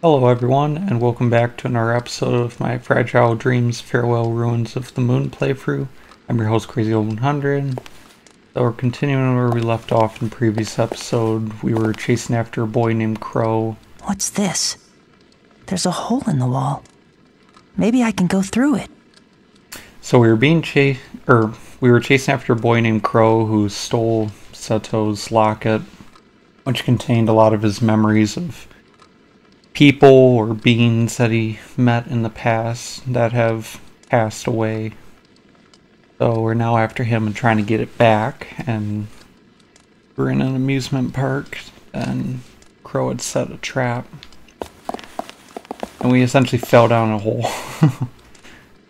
Hello everyone, and welcome back to another episode of my Fragile Dreams Farewell Ruins of the Moon playthrough. I'm your host Crazy0100. So we're continuing where we left off in the previous episode. We were chasing after a boy named Crow. What's this? There's a hole in the wall. Maybe I can go through it. So we were chasing after a boy named Crow who stole Seto's locket, which contained a lot of his memories of people or beings that he met in the past that have passed away. So we're now after him and trying to get it back, and we're in an amusement park and Crow had set a trap. And we essentially fell down a hole.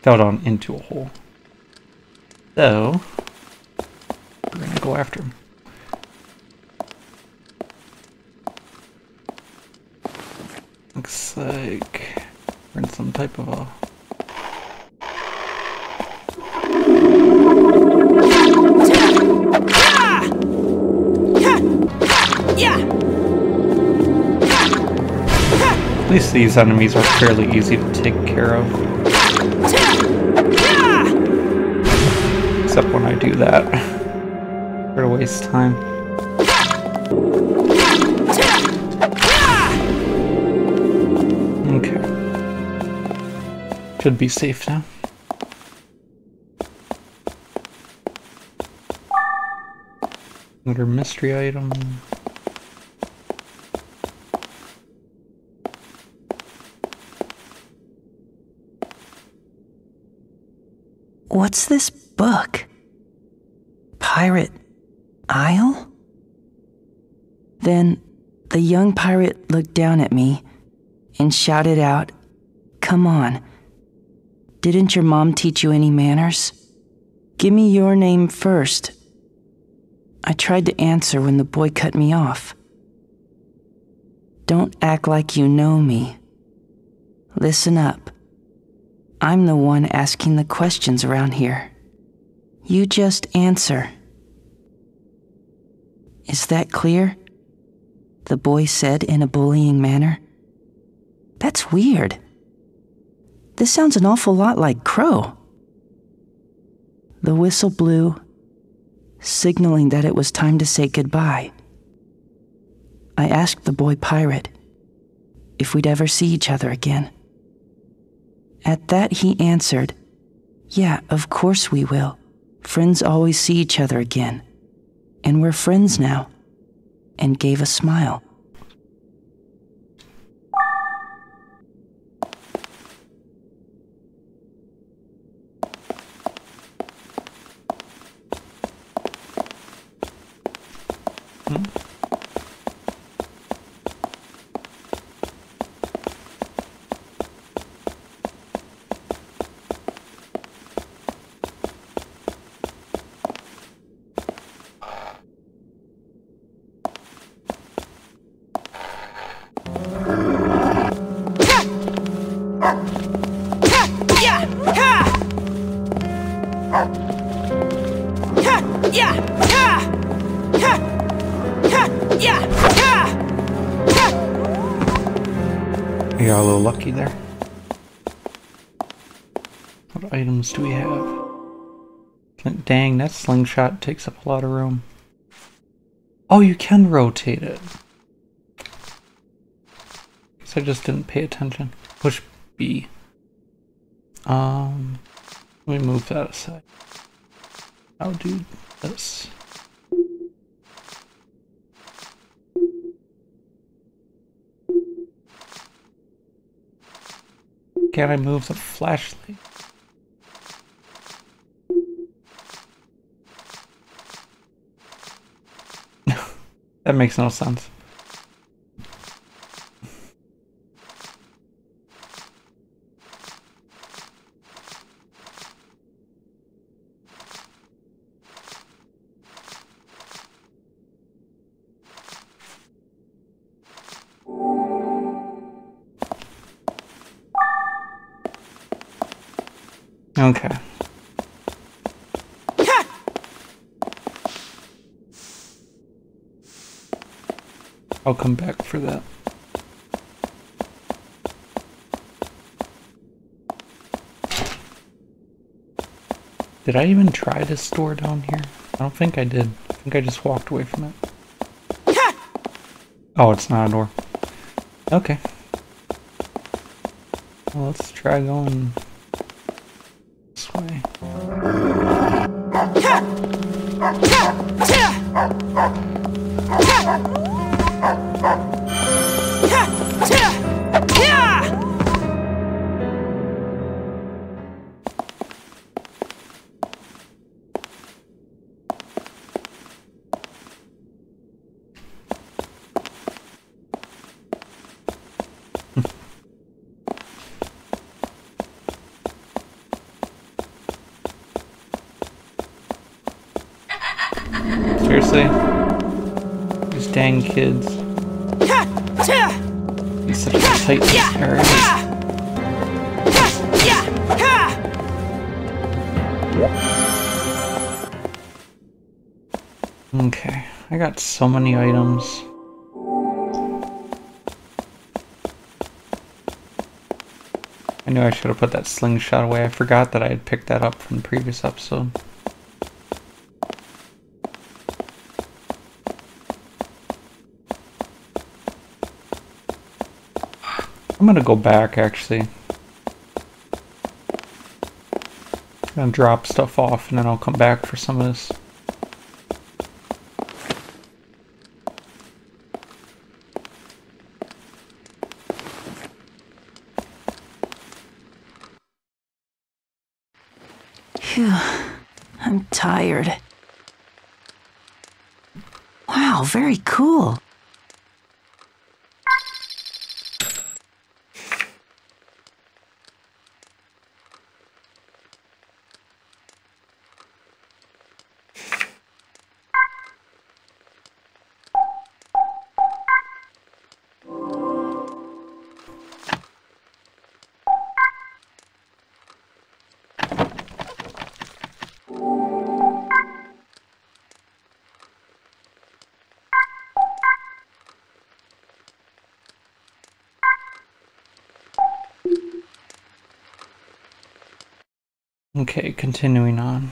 Fell down into a hole. So we're gonna go after him. Looks like we're in some type of a... At least these enemies are fairly easy to take care of. Except when I do that. For a waste of time. Okay. Should be safe now. Another mystery item. What's this book? Pirate Isle? Then the young pirate looked down at me and shouted out, "Come on. Didn't your mom teach you any manners? Give me your name first." I tried to answer when the boy cut me off. "Don't act like you know me. Listen up. I'm the one asking the questions around here. You just answer." "Is that clear?" the boy said in a bullying manner. "That's weird. This sounds an awful lot like Crow." The whistle blew, signaling that it was time to say goodbye. I asked the boy pirate if we'd ever see each other again. At that, he answered, "Yeah, of course we will. Friends always see each other again. And we're friends now," and gave a smile. We got a little lucky there. What items do we have? Dang, that slingshot takes up a lot of room. Oh, you can rotate it. Guess I just didn't pay attention. Push B. Let me move that aside. I'll do this. Can I move the flashlight? That makes no sense. Okay. I'll come back for that. Did I even try this door down here? I don't think I did. I think I just walked away from it. Oh, it's not a door. Okay. Well, let's try going this way. Seriously? These dang kids. He's such a tight area. Okay, I got so many items. I knew I should have put that slingshot away. I forgot that I had picked that up from the previous episode. I'm gonna go back, actually. I'm gonna drop stuff off and then I'll come back for some of this. Phew, I'm tired. Wow, very cool. Okay, continuing on.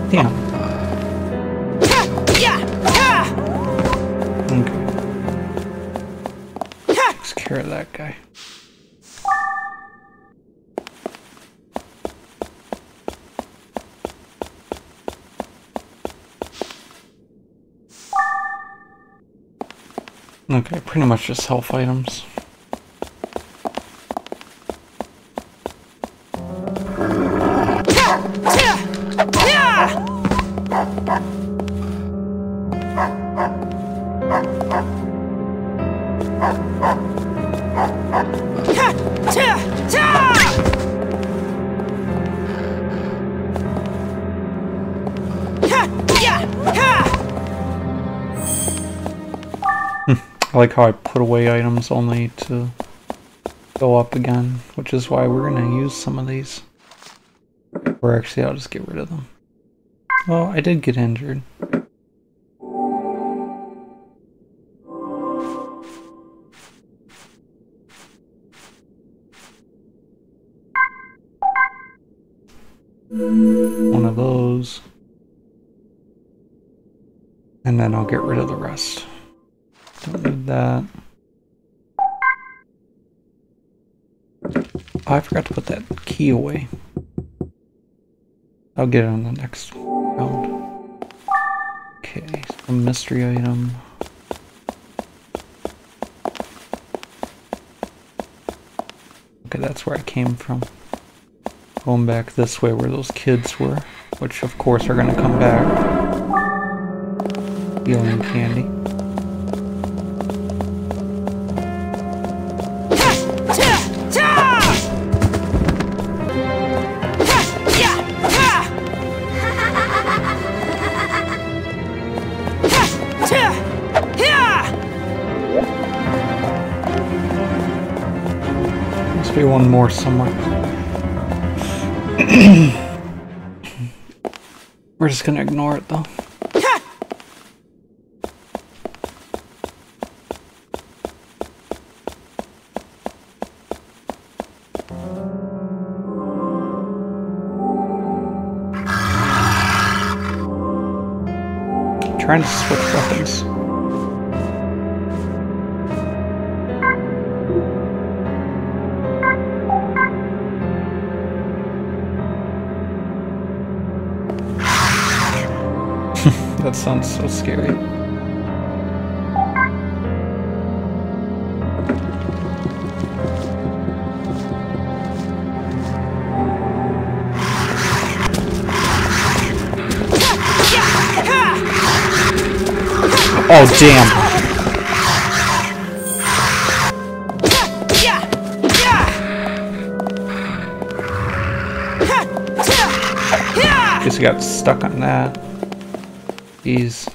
Damn. Okay. Takes care of that guy. Okay, pretty much just health items. I like how I put away items only to go up again, which is why we're gonna use some of these. Or actually, I'll just get rid of them. Well, I did get injured. One of those. And then I'll get rid of the rest. Don't need that. Oh, I forgot to put that key away. I'll get it on the next round. Okay, some mystery item. Okay, that's where I came from. Going back this way where those kids were, which of course are gonna come back. Healing candy. Must be one more somewhere. We're just gonna ignore it though. Trying to switch weapons. That sounds so scary. Oh, damn. Guess he got stuck on that. Jeez.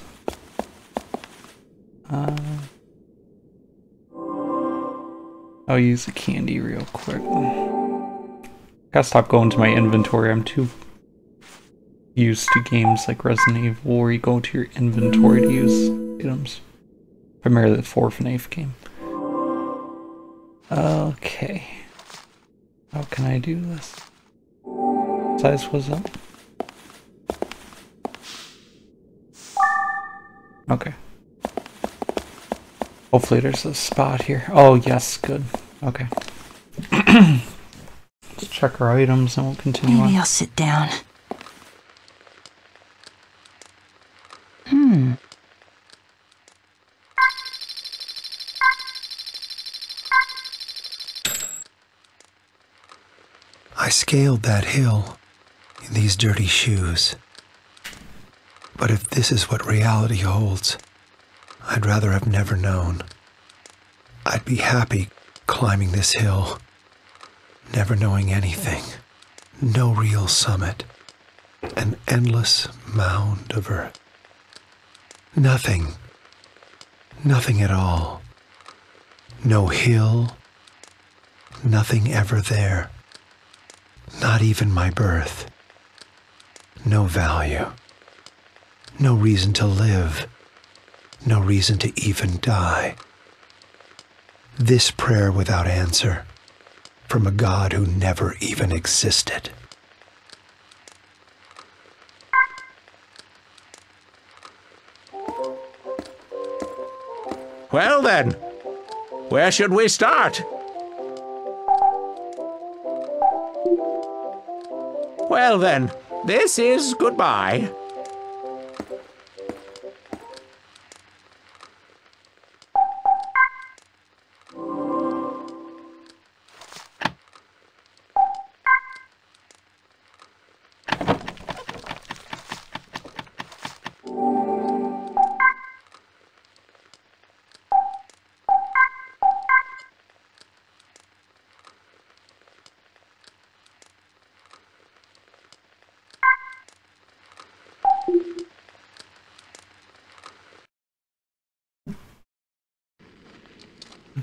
I'll use the candy real quick. Gotta stop going to my inventory. I'm too used to games like Resident Evil where you go to your inventory to use items. Primarily the 4th FNAF game. Okay. How can I do this? Size was up. Okay. Hopefully there's a spot here. Oh yes, good. Okay. Let's check our items and we'll continue on. Maybe I'll sit down. I scaled that hill in these dirty shoes. But if this is what reality holds, I'd rather have never known. I'd be happy climbing this hill, never knowing anything. No real summit. An endless mound of earth. Nothing. Nothing at all. No hill. Nothing ever there. Not even my birth. No value. No reason to live. No reason to even die. This prayer without answer from a God who never even existed. Well then, where should we start? Well then, this is goodbye.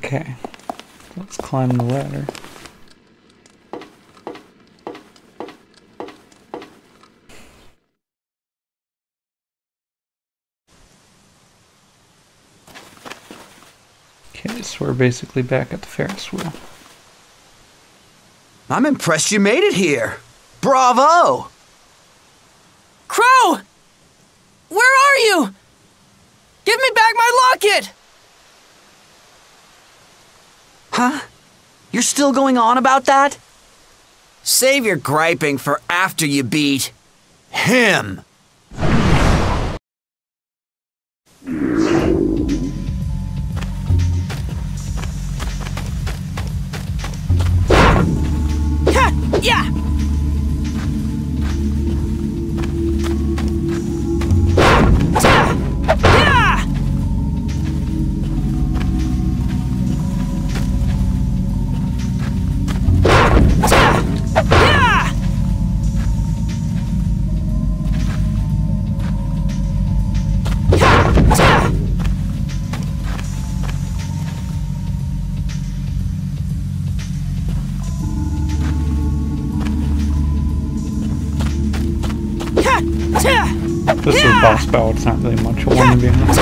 Okay, let's climb the ladder. Okay, so we're basically back at the Ferris wheel. I'm impressed you made it here. Bravo! Crow! Where are you? Give me back my locket! Huh? You're still going on about that? Save your griping for after you beat him. Ha! Yeah! This is a boss battle, it's not really much of one, to be honest.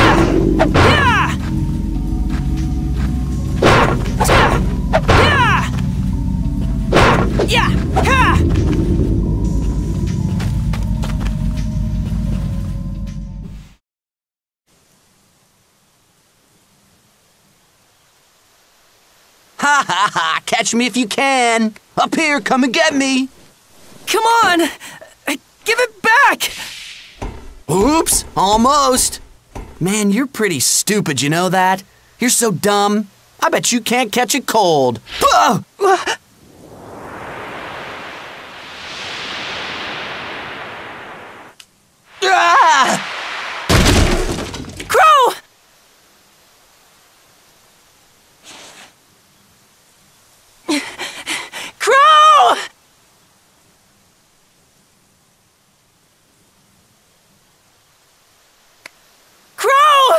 Ha ha ha! Catch me if you can! Up here, come and get me! Come on! Give it back! Oops! Almost! Man, you're pretty stupid, you know that? You're so dumb. I bet you can't catch a cold. Ah! Ah! Crow! Crow! Crow!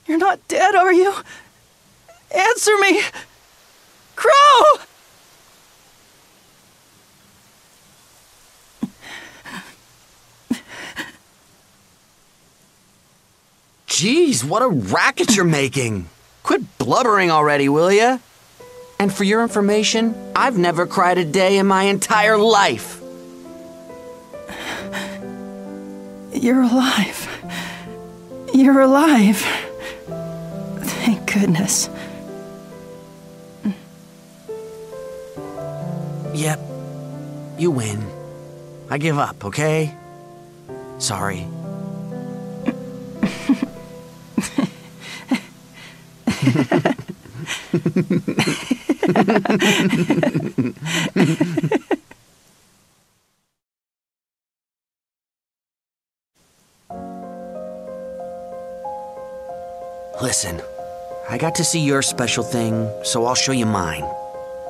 You're not dead, are you? Answer me! Crow! Jeez, what a racket you're making. Quit blubbering already, will ya? And for your information, I've never cried a day in my entire life. You're alive. You're alive. Thank goodness. Yep. You win. I give up, okay? Sorry. Listen, I got to see your special thing, so I'll show you mine.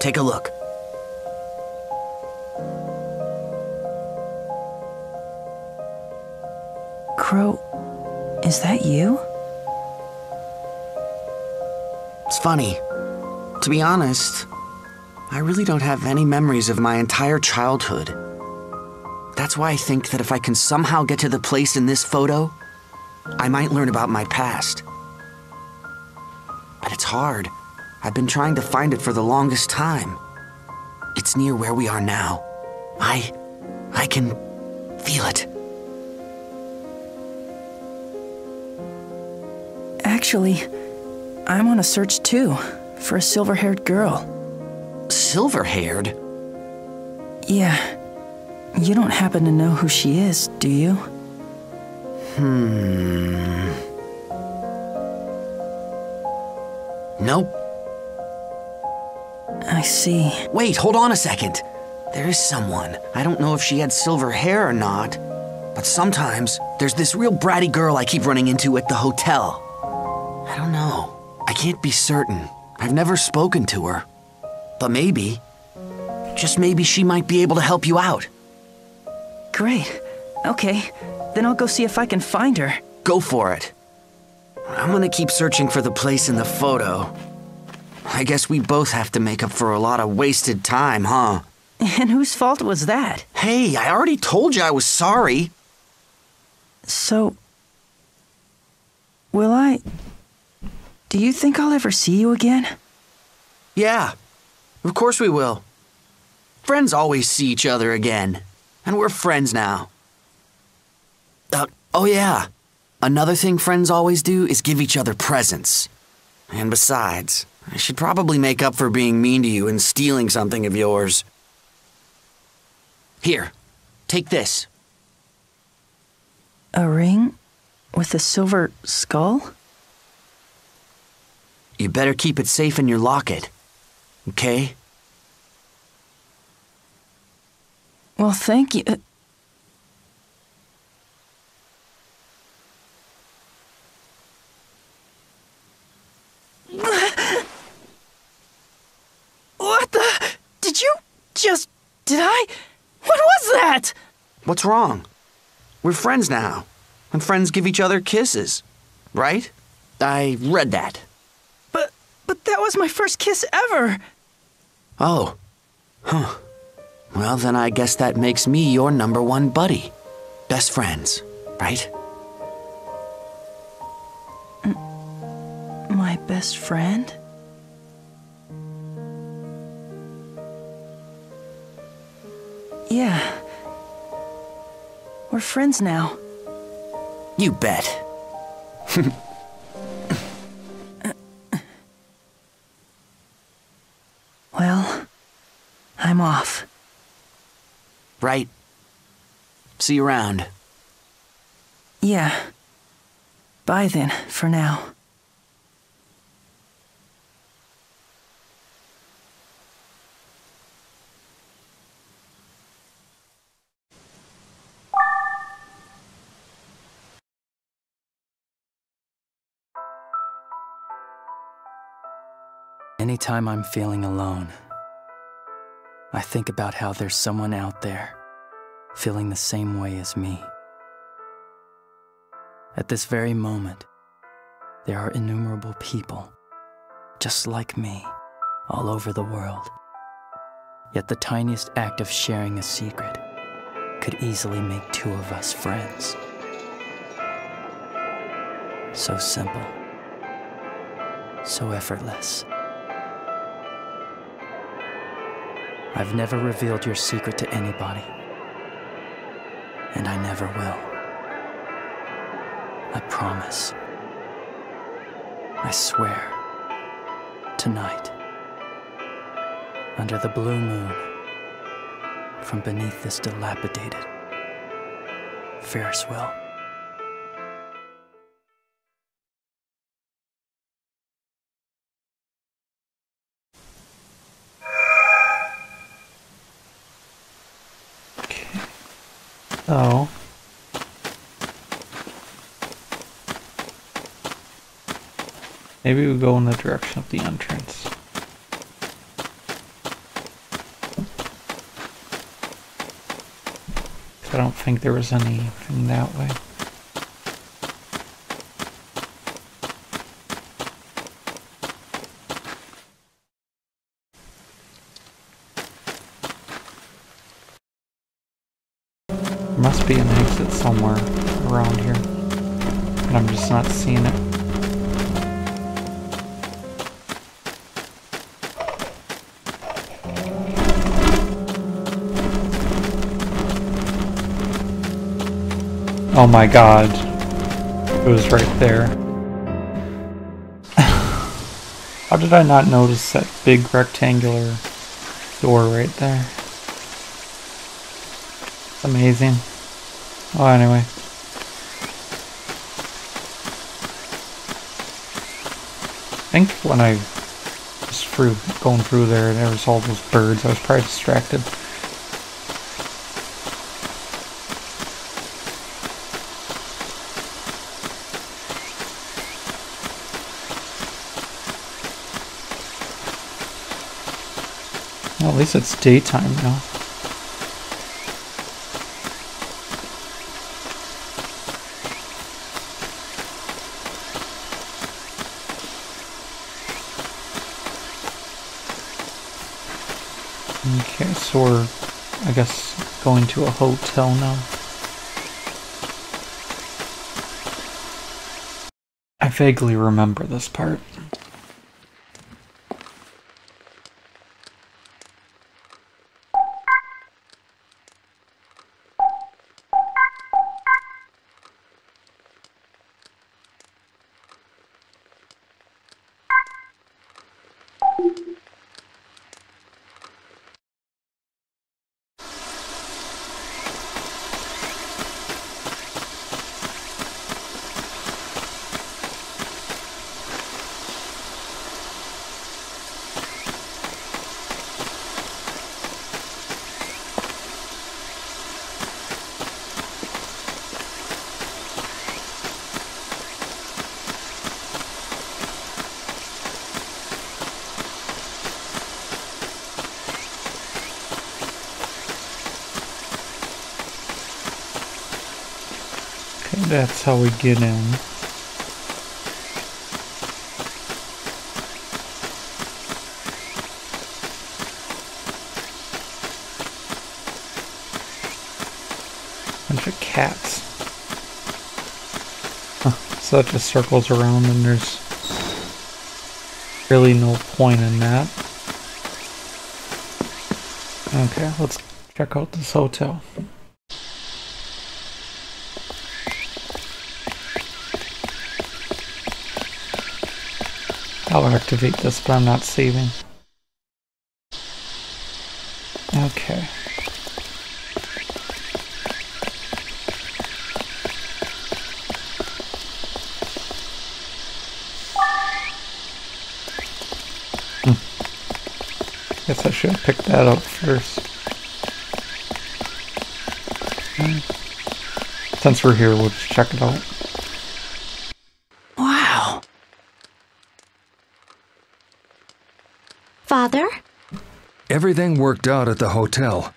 Take a look. Crow, is that you? It's funny. To be honest, I really don't have any memories of my entire childhood. That's why I think that if I can somehow get to the place in this photo, I might learn about my past. But it's hard. I've been trying to find it for the longest time. It's near where we are now. I can feel it. Actually, I'm on a search too, for a silver-haired girl. Silver-haired? Yeah. You don't happen to know who she is, do you? Nope. I see. Wait, hold on a second. There is someone. I don't know if she had silver hair or not, but sometimes there's this real bratty girl I keep running into at the hotel. I don't know. I can't be certain. I've never spoken to her. But maybe, just maybe she might be able to help you out. Great. Okay, then I'll go see if I can find her. Go for it. I'm gonna keep searching for the place in the photo. I guess we both have to make up for a lot of wasted time, huh? And whose fault was that? Hey, I already told you I was sorry. So, will I... Do you think I'll ever see you again? Yeah, of course we will. Friends always see each other again. And we're friends now. Oh yeah. Another thing friends always do is give each other presents. And besides, I should probably make up for being mean to you and stealing something of yours. Here, take this. A ring? With a silver skull? You better keep it safe in your locket, okay? Well, thank you. What the? Did you just... Did I? What was that? What's wrong? We're friends now, and friends give each other kisses, right? I read that. But that was my first kiss ever. Oh. Huh. Well, then I guess that makes me your #1 buddy. Best friends, right? My best friend? Yeah. We're friends now. You bet. Well, I'm off. Right. See you around. Yeah. Bye then, for now. Anytime I'm feeling alone, I think about how there's someone out there feeling the same way as me. At this very moment, there are innumerable people just like me all over the world. Yet the tiniest act of sharing a secret could easily make two of us friends. So simple, so effortless. I've never revealed your secret to anybody, and I never will. I promise. I swear. Tonight, under the blue moon, from beneath this dilapidated Ferris wheel. Oh. Maybe we go in the direction of the entrance. I don't think there was anything that way. There must be an exit somewhere around here, but I'm just not seeing it. Oh my god, it was right there. How did I not notice that big rectangular door right there? It's amazing. Oh, anyway. I think when I was going through there was all those birds. I was probably distracted. Well, at least it's daytime now. Okay, so we're, I guess, going to a hotel now. I vaguely remember this part. That's how we get in. hats. Huh. So that just circles around and there's really no point in that. Okay, let's check out this hotel. I'll activate this, but I'm not saving. Okay. Guess I should have picked that up first. Since we're here, we'll just check it out. Wow. Father? Everything worked out at the hotel.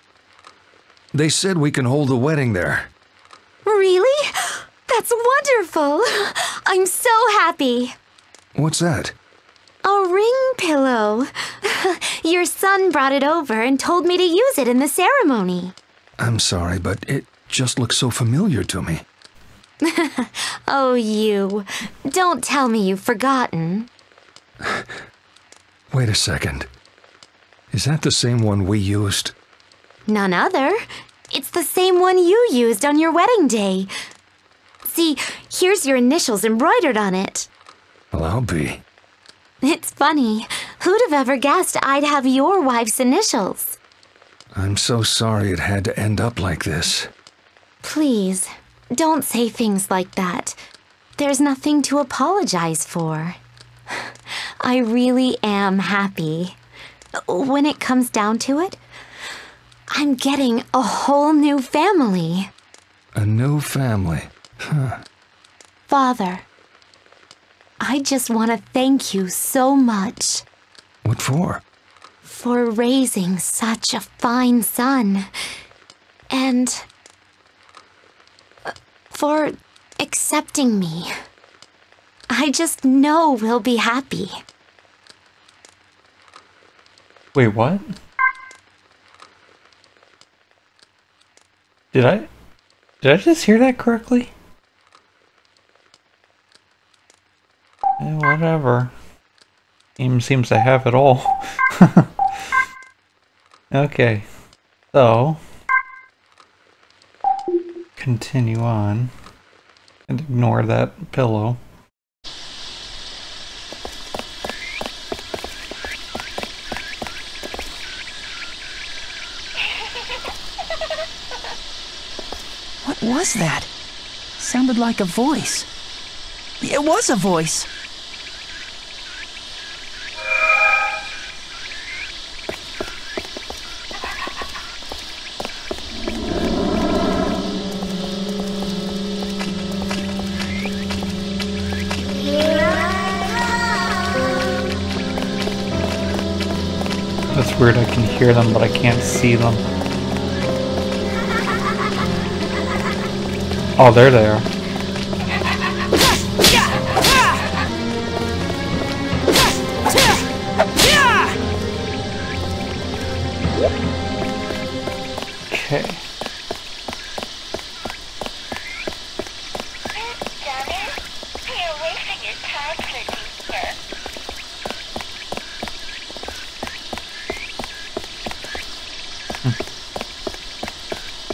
They said we can hold the wedding there. Really? That's wonderful. I'm so happy. What's that? A ring pillow. Your son brought it over and told me to use it in the ceremony. I'm sorry, but it just looks so familiar to me. Oh, you. Don't tell me you've forgotten. Wait a second. Is that the same one we used? None other. It's the same one you used on your wedding day. See, here's your initials embroidered on it. Well, I'll be. It's funny. Who'd have ever guessed I'd have your wife's initials? I'm so sorry it had to end up like this. Please, don't say things like that. There's nothing to apologize for. I really am happy. When it comes down to it, I'm getting a whole new family. A new family? Huh. Father, I just want to thank you so much. What for? For raising such a fine son. And for accepting me. I just know we'll be happy. Wait, what? Did I just hear that correctly? Whatever. Game seems to have it all. Okay, so continue on and ignore that pillow. What was that? Sounded like a voice. It was a voice. That's weird, I can hear them, but I can't see them. Oh, there they are. Okay.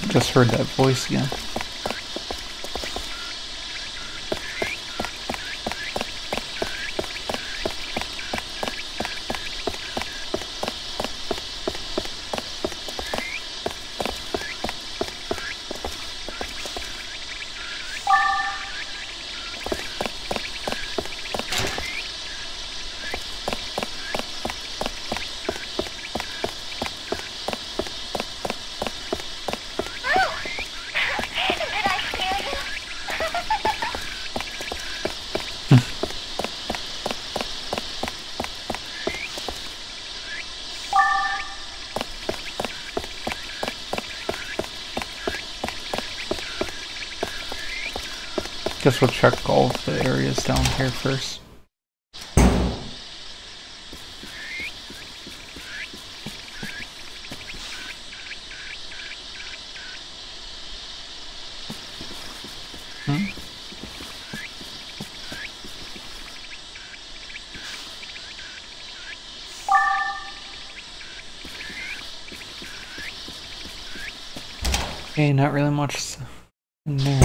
Just heard that voice again. Guess we'll check all of the areas down here first. Okay, not really much in there.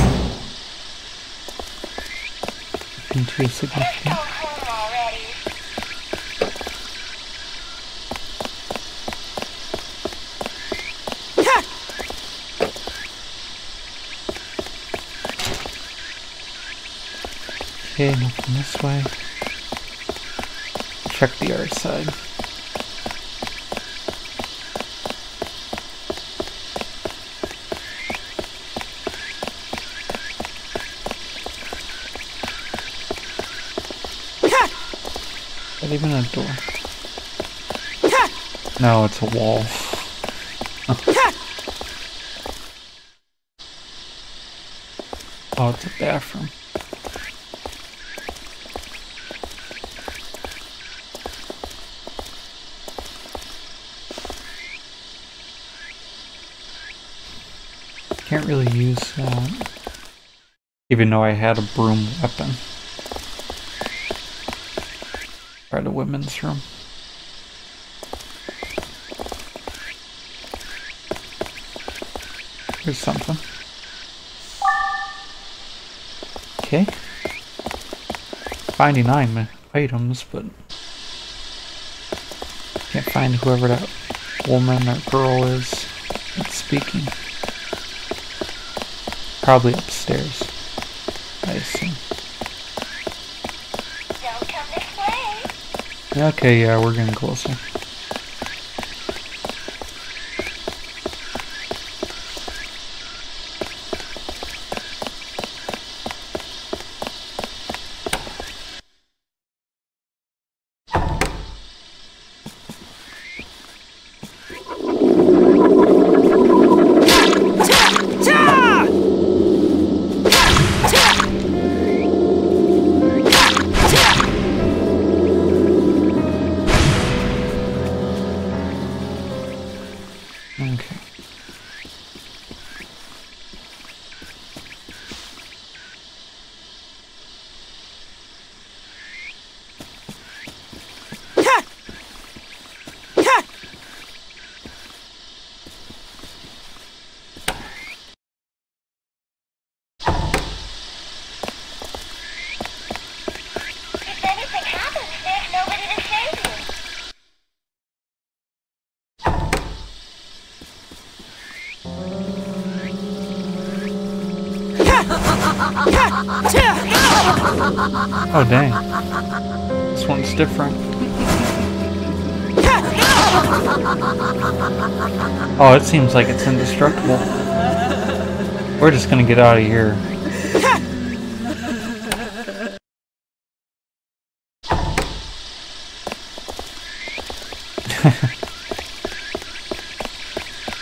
Nothing too significant. Okay, nothing this way. Check the other side. Is that even a door? No, it's a wall. Oh, it's a bathroom. Can't really use that, even though I had a broom weapon. Try the women's room. Here's something. Okay. Finding items, but can't find whoever that woman or girl is that's speaking. Probably upstairs, I assume. Don't come this way. Okay, yeah, we're getting closer. Oh dang, this one's different. Oh, it seems like it's indestructible. We're just gonna get out of here.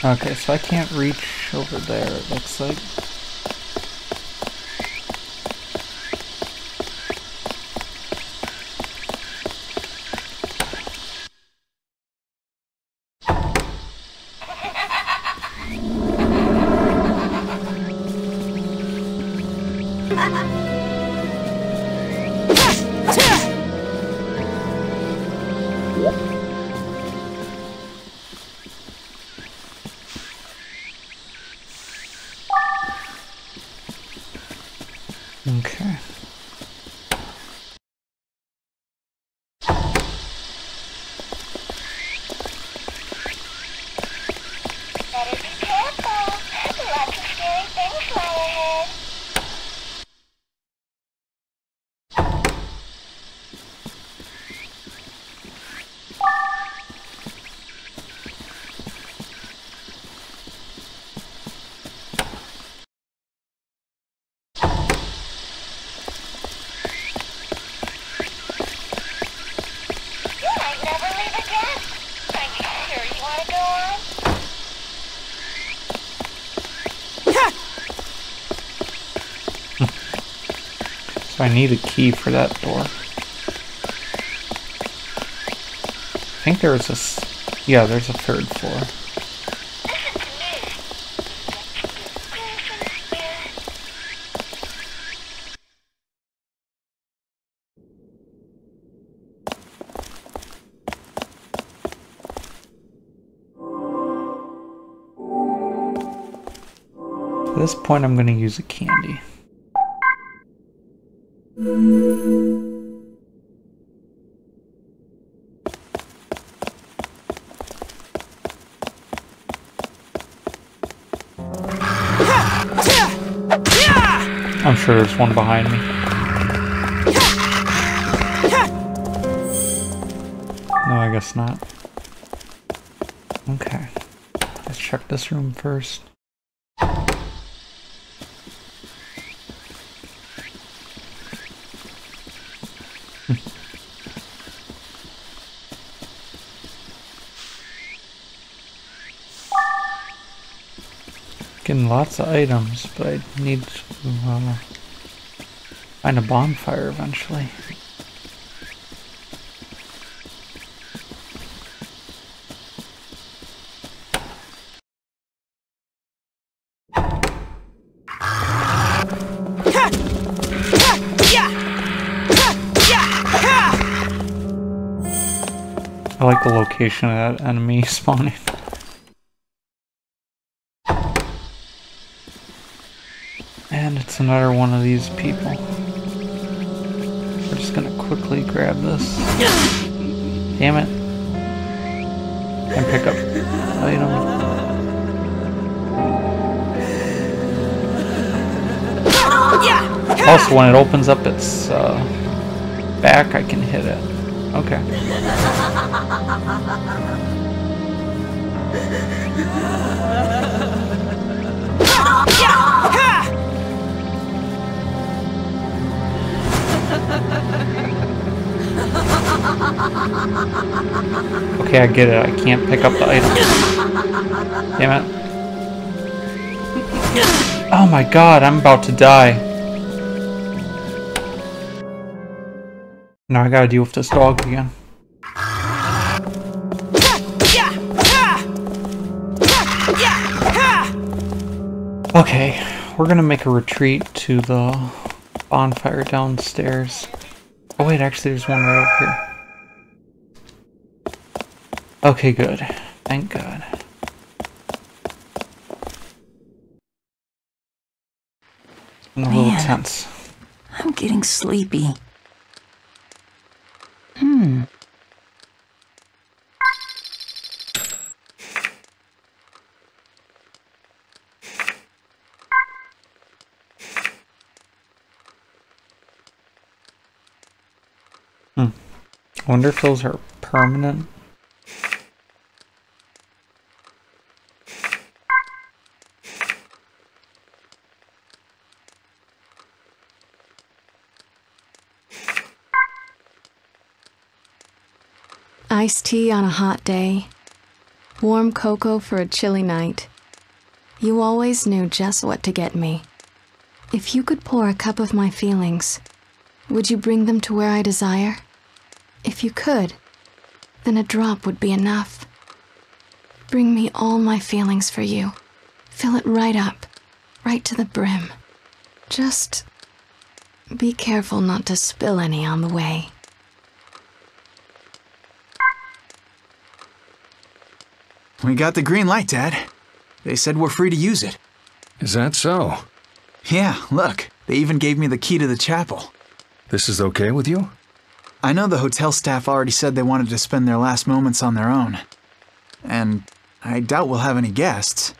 Okay, so I can't reach over there, it looks like. Okay. Better be careful. Lots of scary things lie ahead. You might never leave again. Are you sure you want to go on? So I need a key for that door. I think there's a... yeah, there's a third floor. Listen to me. this point, I'm going to use a candy. I'm sure there's one behind me. No, I guess not. Okay. Let's check this room first. Getting lots of items, but I need to find a bonfire eventually. I like the location of that enemy spawning. And it's another one of these people. We're just gonna quickly grab this. Damn it. And pick up the item. Also, when it opens up its back, I can hit it. Okay. Okay, I get it. I can't pick up the item. Damn it. Oh my god, I'm about to die. Now I gotta deal with this dog again. Okay, we're gonna make a retreat to the bonfire downstairs. Oh wait, actually there's one right up here. Okay, good. Thank God. I'm a little tense. I'm getting sleepy. I wonder if those are permanent. Iced tea on a hot day. Warm cocoa for a chilly night. You always knew just what to get me. If you could pour a cup of my feelings, would you bring them to where I desire? If you could, then a drop would be enough. Bring me all my feelings for you. Fill it right up, right to the brim. Just be careful not to spill any on the way. We got the green light, Dad. They said we're free to use it. Is that so? Yeah, look. They even gave me the key to the chapel. This is okay with you? I know the hotel staff already said they wanted to spend their last moments on their own. And I doubt we'll have any guests.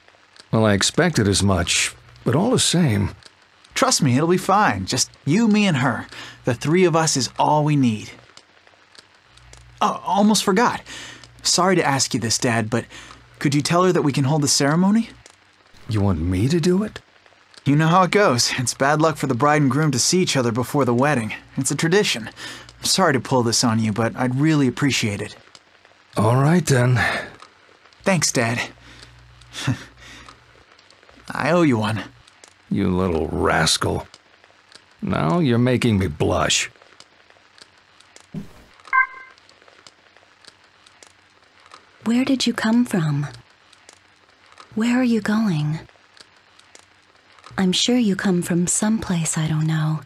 Well, I expected as much, but all the same. Trust me, it'll be fine. Just you, me, and her. The three of us is all we need. Oh, almost forgot. Sorry to ask you this, Dad, but could you tell her that we can hold the ceremony? You want me to do it? You know how it goes. It's bad luck for the bride and groom to see each other before the wedding. It's a tradition. I'm sorry to pull this on you, but I'd really appreciate it. All right, then. Thanks, Dad. I owe you one. You little rascal. Now you're making me blush. Where did you come from? Where are you going? I'm sure you come from someplace I don't know.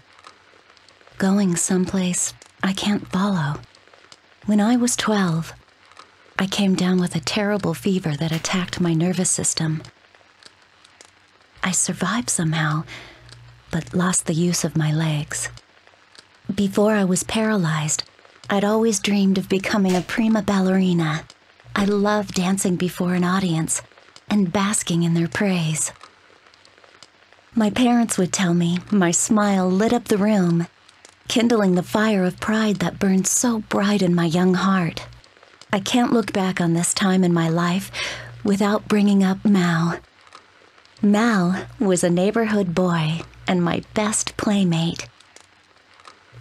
Going someplace I can't follow. When I was 12, I came down with a terrible fever that attacked my nervous system. I survived somehow, but lost the use of my legs. Before I was paralyzed, I'd always dreamed of becoming a prima ballerina. I loved dancing before an audience and basking in their praise. My parents would tell me my smile lit up the room, kindling the fire of pride that burned so bright in my young heart. I can't look back on this time in my life without bringing up Mal. Mal was a neighborhood boy and my best playmate.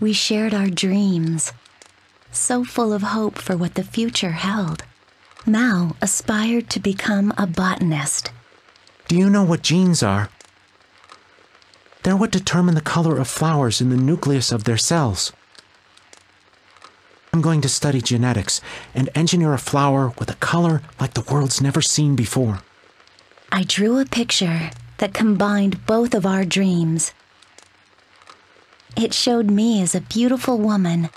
We shared our dreams, so full of hope for what the future held. Mal aspired to become a botanist. Do you know what genes are? They're what determine the color of flowers in the nucleus of their cells. I'm going to study genetics and engineer a flower with a color like the world's never seen before. I drew a picture that combined both of our dreams. It showed me as a beautiful woman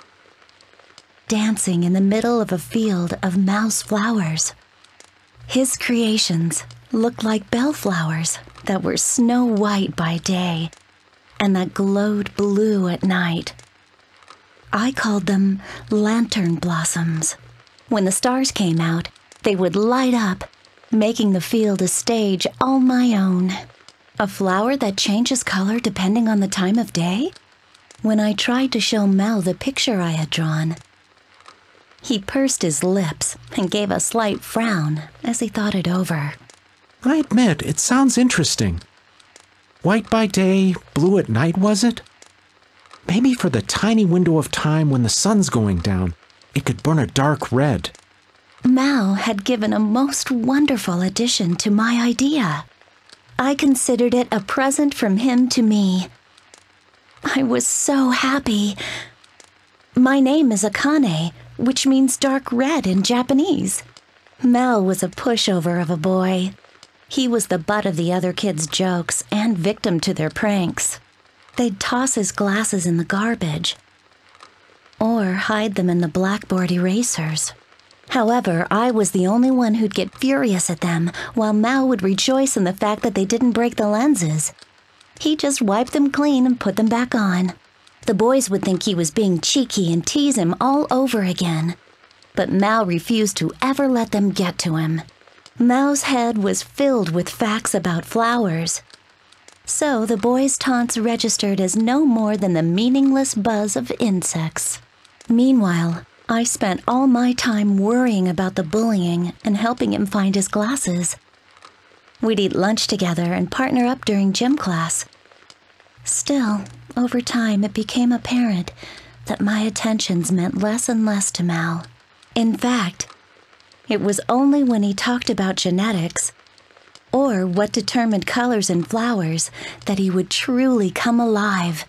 dancing in the middle of a field of mouse flowers. His creations looked like bellflowers that were snow white by day and that glowed blue at night. I called them lantern blossoms. When the stars came out, they would light up, making the field a stage all my own. A flower that changes color depending on the time of day? When I tried to show Mal the picture I had drawn, he pursed his lips and gave a slight frown as he thought it over. I admit, it sounds interesting. White by day, blue at night, was it? Maybe for the tiny window of time when the sun's going down, it could burn a dark red. Mal had given a most wonderful addition to my idea. I considered it a present from him to me. I was so happy. My name is Akane, which means dark red in Japanese. Mal was a pushover of a boy. He was the butt of the other kids' jokes and victim to their pranks. They'd toss his glasses in the garbage or hide them in the blackboard erasers. However, I was the only one who'd get furious at them, while Mal would rejoice in the fact that they didn't break the lenses. He just wiped them clean and put them back on. The boys would think he was being cheeky and tease him all over again. But Mal refused to ever let them get to him. Mal's head was filled with facts about flowers. So the boys' taunts registered as no more than the meaningless buzz of insects. Meanwhile, I spent all my time worrying about the bullying and helping him find his glasses. We'd eat lunch together and partner up during gym class. Still, over time it became apparent that my attentions meant less and less to Mal. In fact, it was only when he talked about genetics or what determined colors in flowers that he would truly come alive,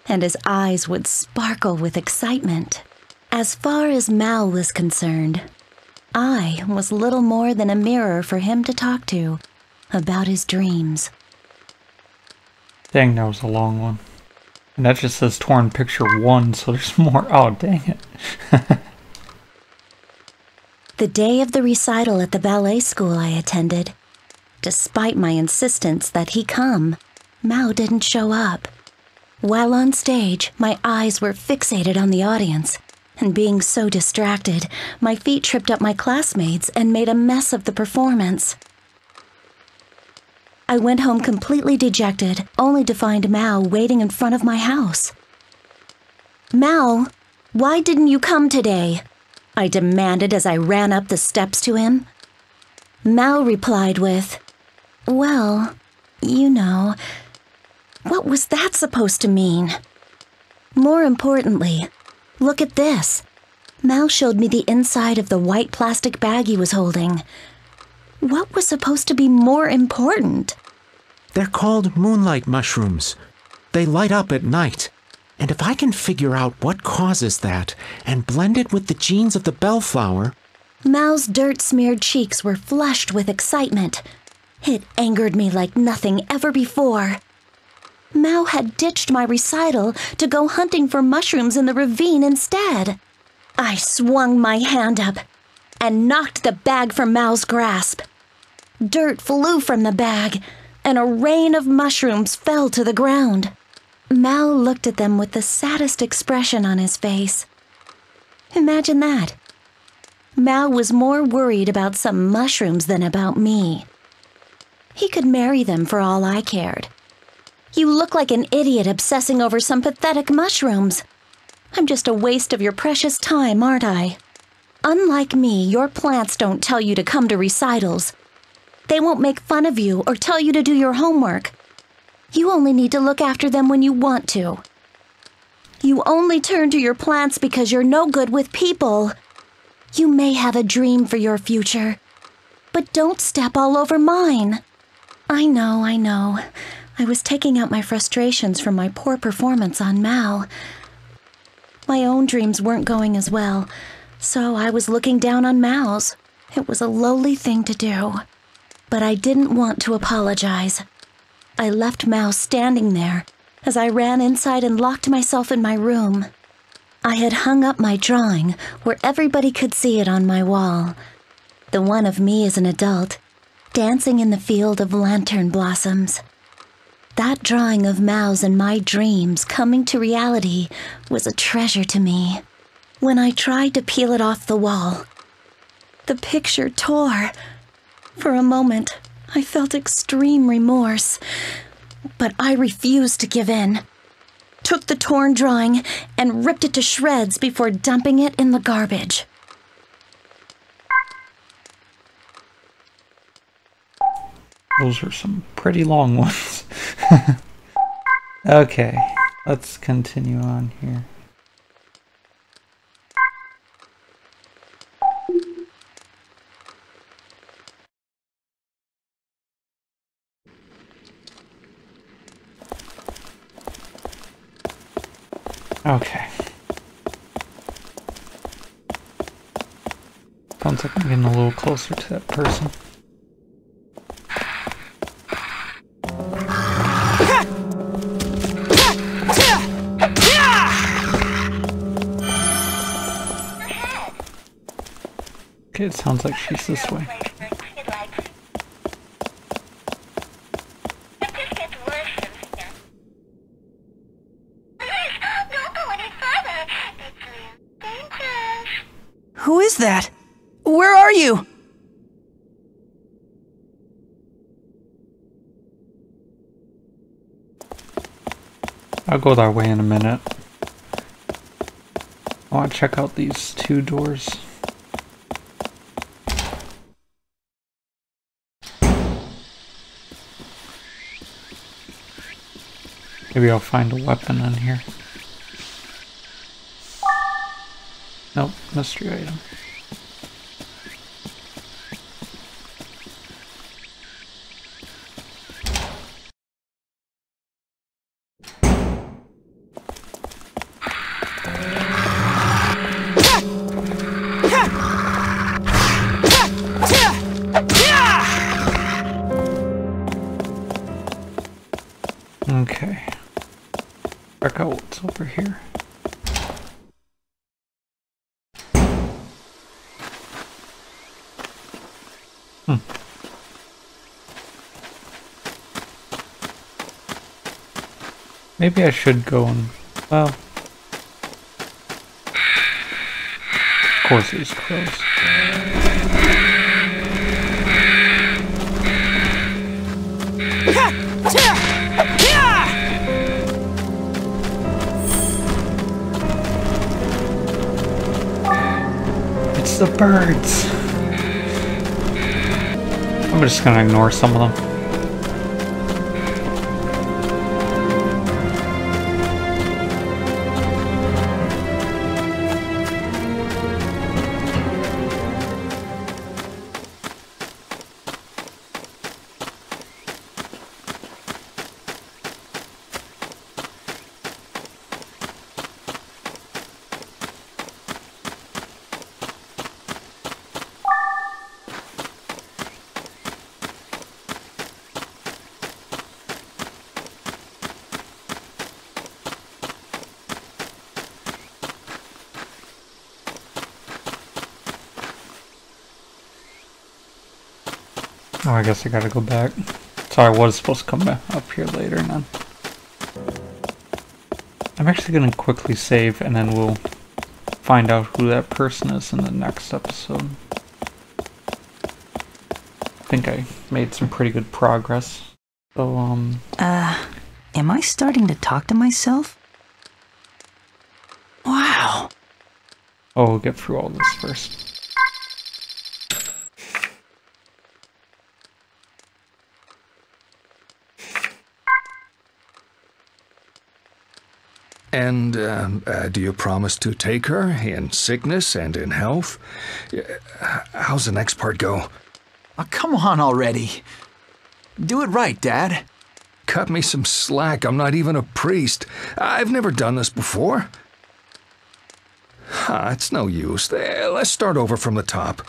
and his eyes would sparkle with excitement. As far as Mal was concerned, I was little more than a mirror for him to talk to about his dreams. Dang, that was a long one. And that just says torn picture 1, so there's more. Oh, dang it. The day of the recital at the ballet school I attended, despite my insistence that he come, Mal didn't show up. While on stage, my eyes were fixated on the audience, and being so distracted, my feet tripped up my classmates and made a mess of the performance. I went home completely dejected, only to find Mal waiting in front of my house. "Mal, why didn't you come today?" I demanded as I ran up the steps to him. Mal replied with, "Well, you know, what was that supposed to mean?" More importantly, look at this. Mal showed me the inside of the white plastic bag he was holding. What was supposed to be more important? They're called moonlight mushrooms. They light up at night. And if I can figure out what causes that and blend it with the genes of the bellflower... Mal's dirt-smeared cheeks were flushed with excitement. It angered me like nothing ever before. Mal had ditched my recital to go hunting for mushrooms in the ravine instead. I swung my hand up and knocked the bag from Mal's grasp. Dirt flew from the bag, and a rain of mushrooms fell to the ground. Mal looked at them with the saddest expression on his face. Imagine that. Mal was more worried about some mushrooms than about me. He could marry them for all I cared. You look like an idiot obsessing over some pathetic mushrooms. I'm just a waste of your precious time, aren't I? Unlike me, your plants don't tell you to come to recitals. They won't make fun of you or tell you to do your homework. You only need to look after them when you want to. You only turn to your plants because you're no good with people. You may have a dream for your future, but don't step all over mine. I know. I was taking out my frustrations from my poor performance on Mal. My own dreams weren't going as well, so I was looking down on Mal's. It was a lowly thing to do, but I didn't want to apologize. I left Mal standing there as I ran inside and locked myself in my room. I had hung up my drawing where everybody could see it on my wall. The one of me as an adult, dancing in the field of lantern blossoms. That drawing of Mal's and my dreams coming to reality was a treasure to me. When I tried to peel it off the wall, the picture tore. For a moment, I felt extreme remorse, but I refused to give in. Took the torn drawing and ripped it to shreds before dumping it in the garbage. Those are some pretty long ones. Okay, let's continue on here. Okay. Sounds like I'm getting a little closer to that person. Okay, it sounds like she's this way. Who is that? Where are you? I'll go that way in a minute. I want to check out these two doors. Maybe I'll find a weapon in here. Nope, mystery item. Okay. Check out what's over here. Maybe I should go and, well, of course there's crows. It's the birds. I'm just gonna ignore some of them. Oh, I guess I gotta go back So I was supposed to come back up here later, and then I'm actually going to quickly save, and then we'll find out who that person is in the next episode. I think I made some pretty good progress. So, am I starting to talk to myself? Wow. Oh, we'll get through all this first. And, do you promise to take her in sickness and in health? How's the next part go? Oh, come on already. Do it right, Dad. Cut me some slack. I'm not even a priest. I've never done this before. It's no use. Let's start over from the top.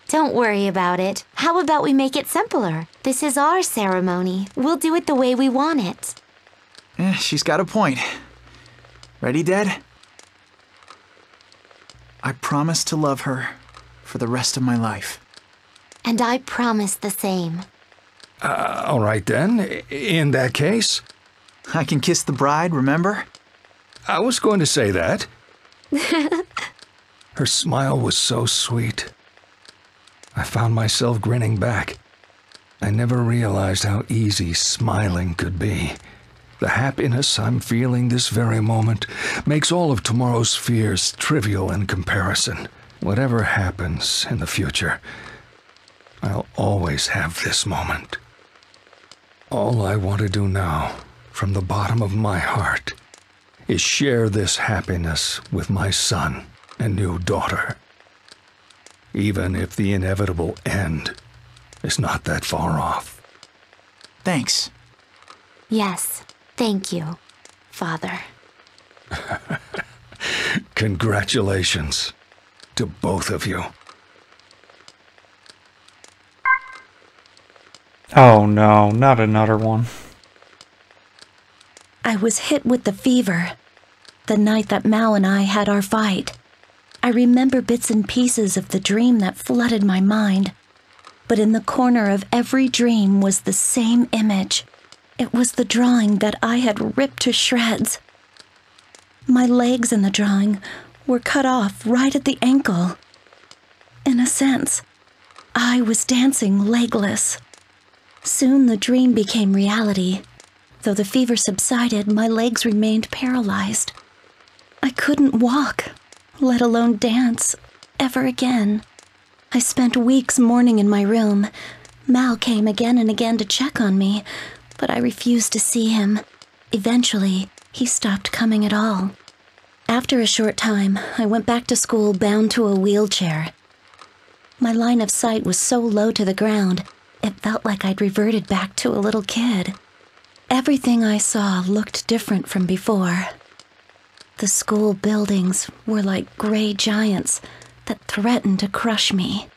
Don't worry about it. How about we make it simpler? This is our ceremony. We'll do it the way we want it. She's got a point. Ready, Dad? I promise to love her for the rest of my life. And I promise the same. All right then. In that case... I can kiss the bride, remember? I was going to say that. Her smile was so sweet. I found myself grinning back. I never realized how easy smiling could be. The happiness I'm feeling this very moment makes all of tomorrow's fears trivial in comparison. Whatever happens in the future, I'll always have this moment. All I want to do now, from the bottom of my heart, is share this happiness with my son and new daughter. Even if the inevitable end is not that far off. Thanks. Yes. Thank you, Father. Congratulations to both of you. Oh no, not another one. I was hit with the fever the night that Mao and I had our fight. I remember bits and pieces of the dream that flooded my mind, but in the corner of every dream was the same image. It was the drawing that I had ripped to shreds. My legs in the drawing were cut off right at the ankle. In a sense, I was dancing legless. Soon the dream became reality. Though the fever subsided, my legs remained paralyzed. I couldn't walk, let alone dance, ever again. I spent weeks mourning in my room. Mal came again and again to check on me, but I refused to see him. Eventually, he stopped coming at all. After a short time, I went back to school bound to a wheelchair. My line of sight was so low to the ground, it felt like I'd reverted back to a little kid. Everything I saw looked different from before. The school buildings were like gray giants that threatened to crush me.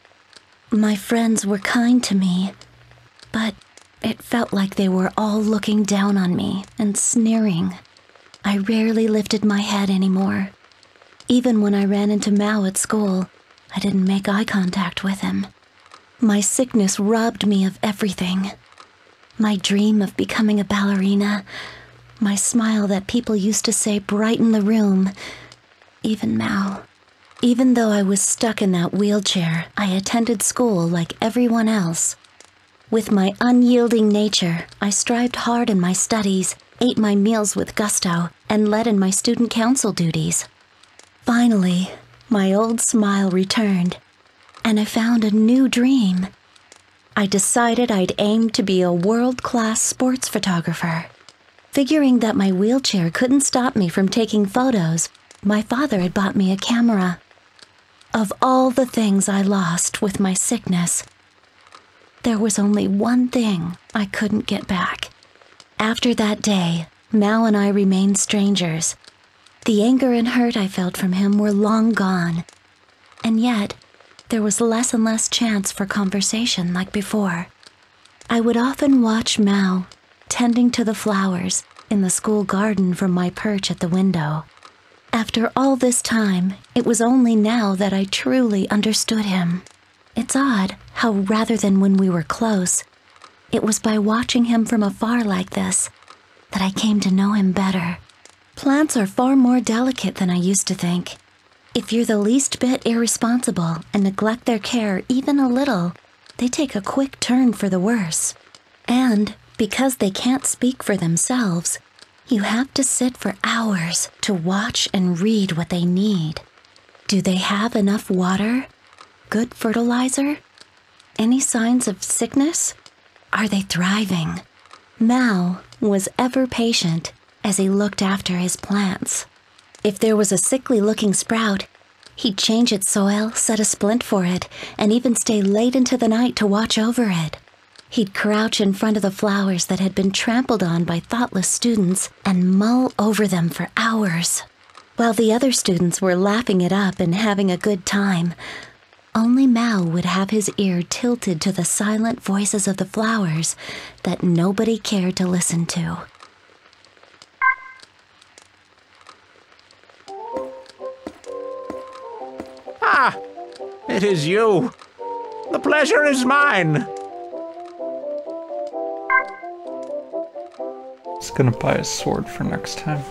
My friends were kind to me, but it felt like they were all looking down on me and sneering. I rarely lifted my head anymore. Even when I ran into Mao at school, I didn't make eye contact with him. My sickness robbed me of everything. My dream of becoming a ballerina, my smile that people used to say brightened the room, even Mao. Even though I was stuck in that wheelchair, I attended school like everyone else. With my unyielding nature, I strived hard in my studies, ate my meals with gusto, and led in my student council duties. Finally, my old smile returned, and I found a new dream. I decided I'd aim to be a world-class sports photographer. Figuring that my wheelchair couldn't stop me from taking photos, my father had bought me a camera. Of all the things I lost with my sickness, there was only one thing I couldn't get back. After that day, Mao and I remained strangers. The anger and hurt I felt from him were long gone, and yet there was less and less chance for conversation like before. I would often watch Mao tending to the flowers in the school garden from my perch at the window. After all this time, it was only now that I truly understood him. It's odd how rather than when we were close, It was by watching him from afar like this that I came to know him better. Plants are far more delicate than I used to think. If you're the least bit irresponsible and neglect their care even a little, they take a quick turn for the worse. And because they can't speak for themselves, you have to sit for hours to watch and read what they need. Do they have enough water? Good fertilizer? Any signs of sickness? Are they thriving? Mao was ever patient as he looked after his plants. If there was a sickly-looking sprout, he'd change its soil, set a splint for it, and even stay late into the night to watch over it. He'd crouch in front of the flowers that had been trampled on by thoughtless students and mull over them for hours. While the other students were laughing it up and having a good time, only Mao would have his ear tilted to the silent voices of the flowers that nobody cared to listen to. Ah! It is you! The pleasure is mine! Just gonna buy a sword for next time.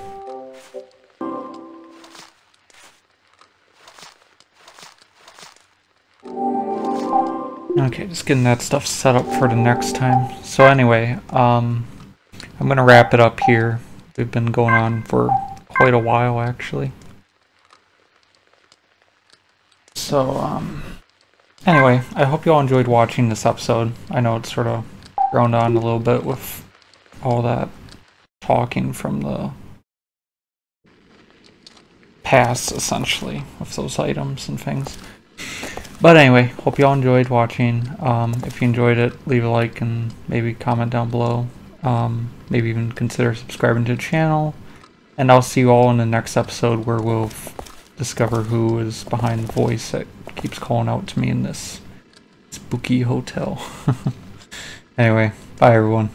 Okay, just getting that stuff set up for the next time. So anyway, I'm gonna wrap it up here. We've been going on for quite a while, actually. So, anyway, I hope you all enjoyed watching this episode. I know it's sort of grown on a little bit with all that talking from the past, essentially, with those items and things. But anyway, hope you all enjoyed watching. If you enjoyed it, leave a like and maybe comment down below. Maybe even consider subscribing to the channel. And I'll see you all in the next episode where we'll discover who is behind the voice that keeps calling out to me in this spooky hotel. Anyway, bye everyone.